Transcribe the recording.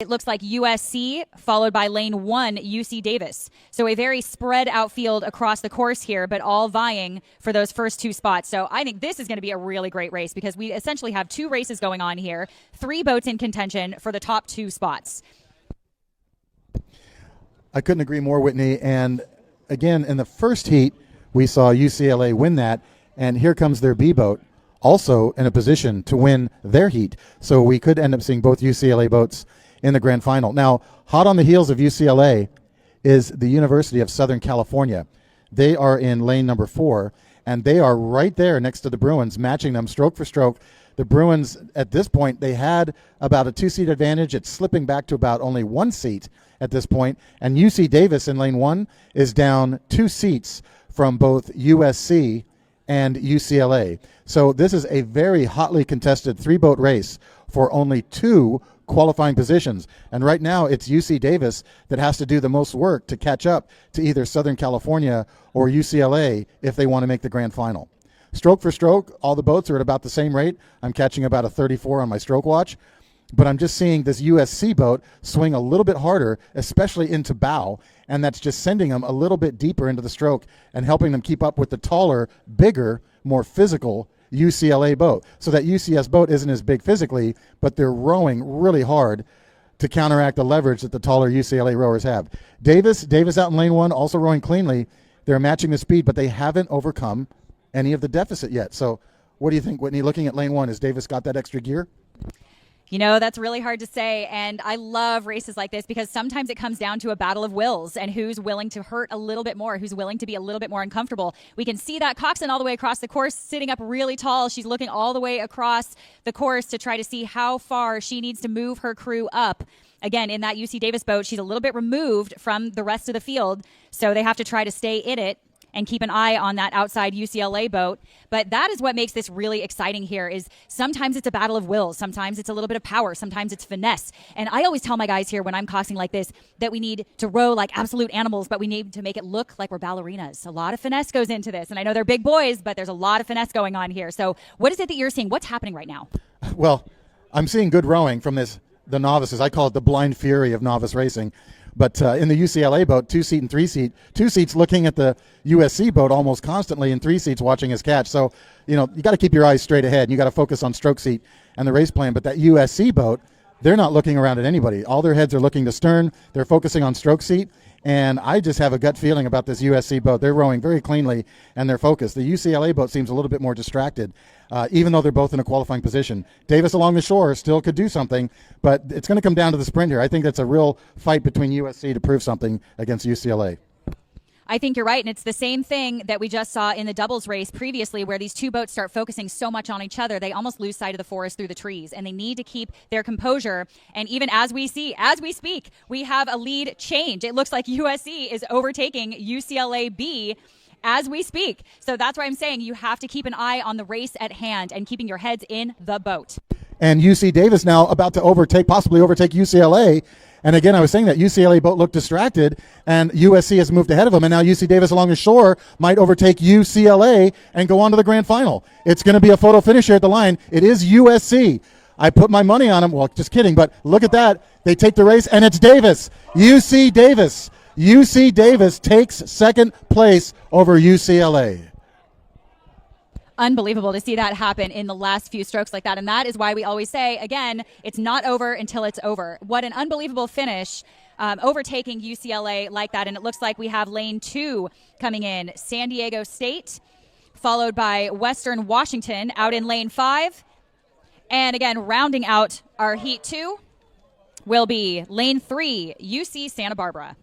It looks like USC, followed by lane 1, UC Davis. So a very spread out field across the course here, but all vying for those first 2 spots. So I think this is going to be a really great race because we essentially have 2 races going on here, 3 boats in contention for the top 2 spots. I couldn't agree more, Whitney. And again, in the first heat, we saw UCLA win that, and here comes their B boat, also in a position to win their heat. So we could end up seeing both UCLA boats in the grand final. Now, hot on the heels of UCLA is the University of Southern California. They are in lane number 4, and they are right there next to the Bruins, matching them stroke for stroke. The Bruins, at this point, they had about a 2-seat advantage. It's slipping back to about only 1 seat at this point. And UC Davis in lane 1 is down 2 seats from both USC and UCLA. So this is a very hotly contested 3-boat race for only 2 qualifying positions. And right now it's UC Davis that has to do the most work to catch up to either Southern California or UCLA if they want to make the grand final. Stroke for stroke, all the boats are at about the same rate. I'm catching about a 34 on my stroke watch. But I'm just seeing this USC boat swing a little bit harder, especially into bow, and that's just sending them a little bit deeper into the stroke and helping them keep up with the taller, bigger, more physical UCLA boat. So that UCS boat isn't as big physically, but they're rowing really hard to counteract the leverage that the taller UCLA rowers have. Davis out in lane 1, also rowing cleanly. They're matching the speed, but they haven't overcome any of the deficit yet. So what do you think, Whitney? Looking at lane 1, has Davis got that extra gear? You know, that's really hard to say, and I love races like this because sometimes it comes down to a battle of wills and who's willing to hurt a little bit more, who's willing to be a little bit more uncomfortable. We can see that Coxon all the way across the course, sitting up really tall. She's looking all the way across the course to try to see how far she needs to move her crew up. Again, in that UC Davis boat, she's a little bit removed from the rest of the field, so they have to try to stay in it and keep an eye on that outside UCLA boat. But that is what makes this really exciting here is sometimes it's a battle of wills. Sometimes it's a little bit of power. Sometimes it's finesse. And I always tell my guys here when I'm coxing like this that we need to row like absolute animals, but we need to make it look like we're ballerinas. A lot of finesse goes into this. And I know they're big boys, but there's a lot of finesse going on here. So what is it that you're seeing? What's happening right now? Well, I'm seeing good rowing from the novices. I call it the blind fury of novice racing. But in the UCLA boat, 2-seat and 3-seat, 2 seats looking at the USC boat almost constantly, and 3 seats watching his catch. So, you got to keep your eyes straight ahead, and you got to focus on stroke seat and the race plan. But that USC boat, they're not looking around at anybody. All their heads are looking to stern. They're focusing on stroke seat. And I just have a gut feeling about this USC boat. They're rowing very cleanly, and they're focused. The UCLA boat seems a little bit more distracted, even though they're both in a qualifying position. Davis along the shore still could do something, but it's going to come down to the sprint here. I think that's a real fight between USC to prove something against UCLA. I think you're right, and it's the same thing that we just saw in the doubles race previously where these 2 boats start focusing so much on each other, they almost lose sight of the forest through the trees, and they need to keep their composure. And even as we speak, we have a lead change. It looks like USC is overtaking UCLA B as we speak. So that's why I'm saying you have to keep an eye on the race at hand and keeping your heads in the boat. And UC Davis now about to possibly overtake UCLA. And again, I was saying that UCLA boat looked distracted, and USC has moved ahead of them, and now UC Davis along the shore might overtake UCLA and go on to the grand final. It's going to be a photo finish here at the line. It is USC. I put my money on them. Well, just kidding, but look at that. They take the race, and it's Davis. UC Davis. UC Davis takes second place over UCLA. Unbelievable to see that happen in the last few strokes like that. And that is why we always say, again, it's not over until it's over. What an unbelievable finish, overtaking UCLA like that. And it looks like we have lane 2 coming in. San Diego State, followed by Western Washington out in lane 5. And again, rounding out our heat 2 will be lane 3, UC Santa Barbara.